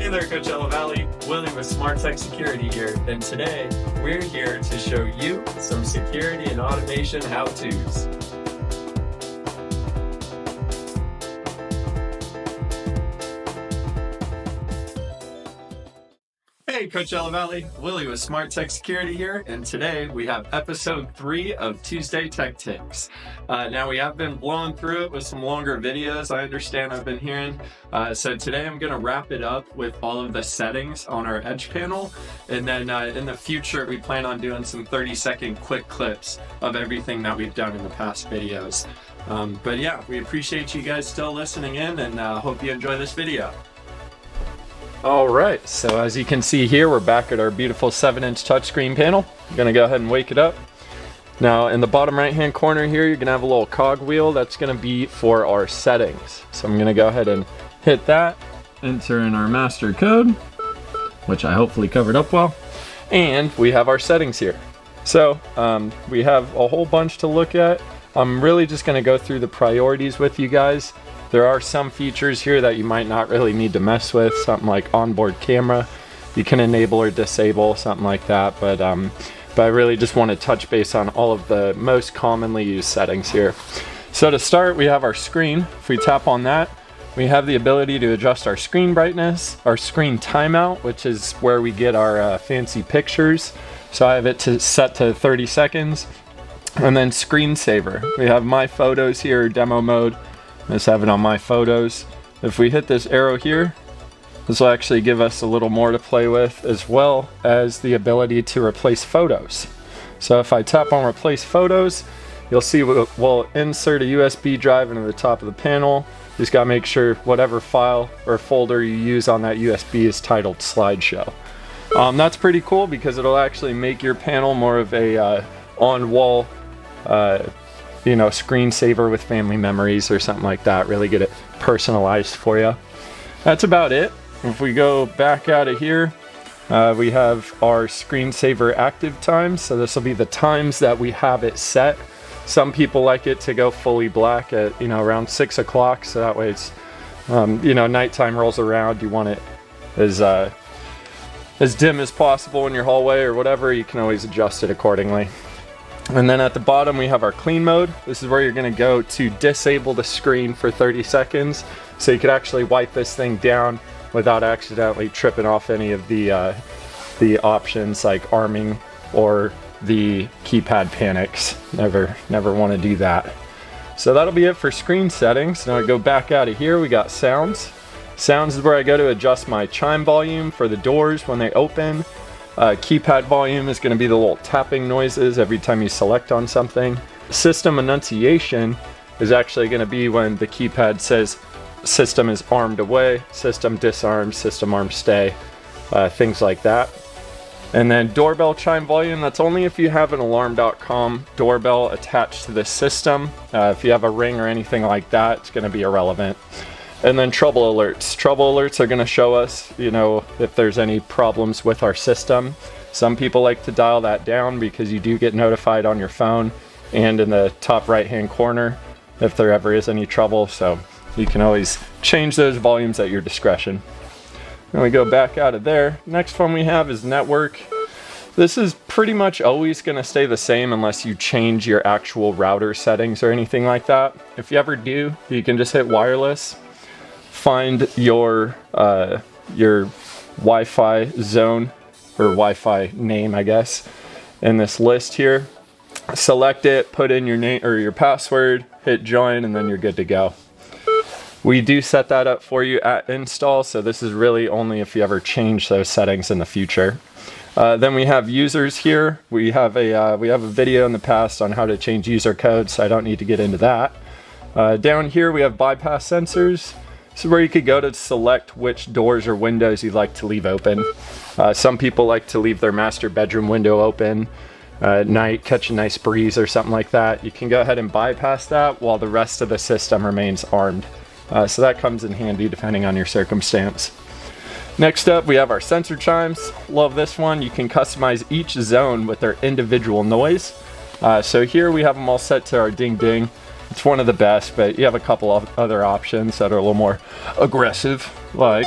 Hey there, Coachella Valley. Willie with Smart Tech Security here, and today we're here to show you some security and automation how-tos. Hey Coachella Valley, Willie with Smart Tech Security here, and today we have episode 3 of Tuesday Tech Tips. Now we have been blowing through it with some longer videos, I understand I've been hearing. So today I'm going to wrap it up with all of the settings on our edge panel, and then in the future we plan on doing some 30-second quick clips of everything that we've done in the past videos. But yeah, we appreciate you guys still listening in, and hope you enjoy this video. Alright, so as you can see here, we're back at our beautiful 7-inch touchscreen panel. I'm going to go ahead and wake it up. Now in the bottom right hand corner here, you're going to have a little cog wheel that's going to be for our settings. So I'm going to go ahead and hit that, enter in our master code, which I hopefully covered up well, and we have our settings here. So we have a whole bunch to look at. I'm really just going to go through the priorities with you guys. There are some features here that you might not really need to mess with, something like onboard camera. You can enable or disable, something like that, but I really just want to touch base on all of the most commonly used settings here. So to start, we have our screen. If we tap on that, we have the ability to adjust our screen brightness, our screen timeout, which is where we get our fancy pictures. So I have it set to 30 seconds. And then screensaver. We have my photos here, demo mode. Let's have it on my photos. If we hit this arrow here, this will actually give us a little more to play with, as well as the ability to replace photos. So if I tap on replace photos, you'll see we'll insert a USB drive into the top of the panel. You just gotta make sure whatever file or folder you use on that USB is titled slideshow. That's pretty cool because it'll actually make your panel more of a on-wall screensaver with family memories or something like that. Really get it personalized for you. That's about it. If we go back out of here, we have our screensaver active times. So this will be the times that we have it set. Some people like it to go fully black at around 6 o'clock, so that way it's nighttime rolls around, you want it as dim as possible in your hallway or whatever. You can always adjust it accordingly. And then at the bottom we have our clean mode. This is where you're going to go to disable the screen for 30 seconds. So you could actually wipe this thing down without accidentally tripping off any of the options like arming or the keypad panics. Never want to do that. So that'll be it for screen settings. Now I go back out of here, we got sounds. Sounds is where I go to adjust my chime volume for the doors when they open. Keypad volume is going to be the little tapping noises every time you select on something. System enunciation is actually going to be when the keypad says system is armed away, system disarmed, system armed stay, things like that. And then doorbell chime volume, that's only if you have an alarm.com doorbell attached to the system. If you have a Ring or anything like that, it's going to be irrelevant. And then trouble alerts. Trouble alerts are going to show us, if there's any problems with our system. Some people like to dial that down because you do get notified on your phone and in the top right hand corner if there ever is any trouble. So you can always change those volumes at your discretion. Then we go back out of there. Next one we have is network. This is pretty much always going to stay the same unless you change your actual router settings or anything like that. If you ever do, you can just hit wireless. Find your Wi-Fi zone or Wi-Fi name, I guess, in this list here. Select it, put in your name or your password, hit join, and then you're good to go. We do set that up for you at install, so this is really only if you ever change those settings in the future. Then we have users here. We have a video in the past on how to change user codes, so I don't need to get into that. Down here we have bypass sensors. This is where you could go to select which doors or windows you'd like to leave open. Some people like to leave their master bedroom window open at night, catch a nice breeze or something like that. You can go ahead and bypass that while the rest of the system remains armed. So that comes in handy depending on your circumstance. Next up, we have our sensor chimes. Love this one. You can customize each zone with their individual noise. So here we have them all set to our ding ding. It's one of the best, but you have a couple of other options that are a little more aggressive, like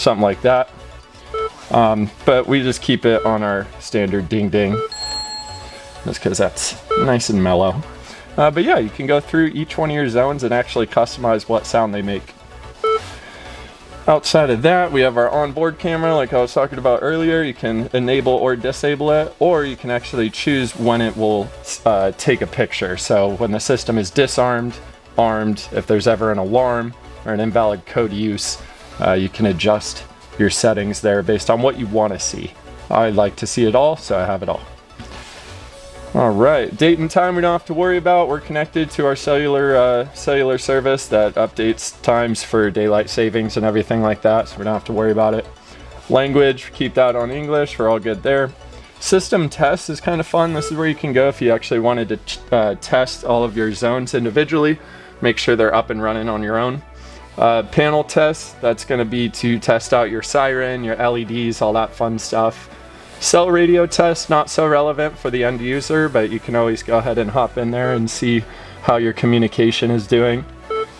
something like that. But we just keep it on our standard ding ding, just because that's nice and mellow. But yeah, you can go through each one of your zones and actually customize what sound they make. Outside of that, we have our onboard camera, like I was talking about earlier. You can enable or disable it, or you can actually choose when it will take a picture. So when the system is disarmed, armed, if there's ever an alarm or an invalid code use, you can adjust your settings there based on what you want to see. I like to see it all, so I have it all. All right, date and time we don't have to worry about. We're connected to our cellular service that updates times for daylight savings and everything like that, so we don't have to worry about it. Language, keep that on English. We're all good there. System test is kind of fun. This is where you can go if you actually wanted to test all of your zones individually. Make sure they're up and running on your own. Panel test, that's going to be to test out your siren, your LEDs, all that fun stuff. Cell radio test, not so relevant for the end user, but you can always go ahead and hop in there and see how your communication is doing.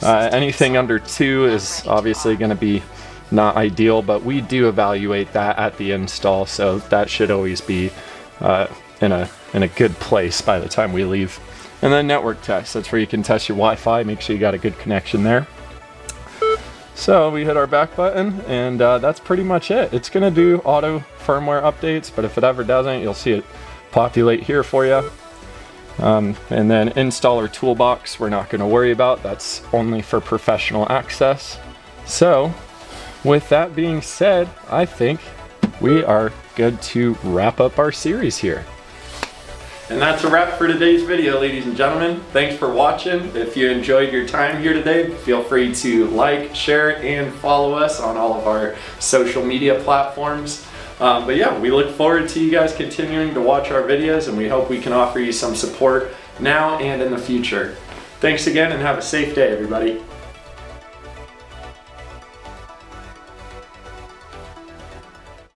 Anything under 2 is obviously going to be not ideal, but we do evaluate that at the install, so that should always be in a good place by the time we leave. And then network test, that's where you can test your Wi-Fi, make sure you got a good connection there. So we hit our back button, and that's pretty much it. It's going to do auto firmware updates, but if it ever doesn't, you'll see it populate here for you. And then installer toolbox, we're not going to worry about. That's only for professional access. So with that being said, I think we are good to wrap up our series here. And that's a wrap for today's video, ladies and gentlemen. Thanks for watching. If you enjoyed your time here today, feel free to like, share, and follow us on all of our social media platforms. But yeah, we look forward to you guys continuing to watch our videos, and we hope we can offer you some support now and in the future. Thanks again, and have a safe day, everybody.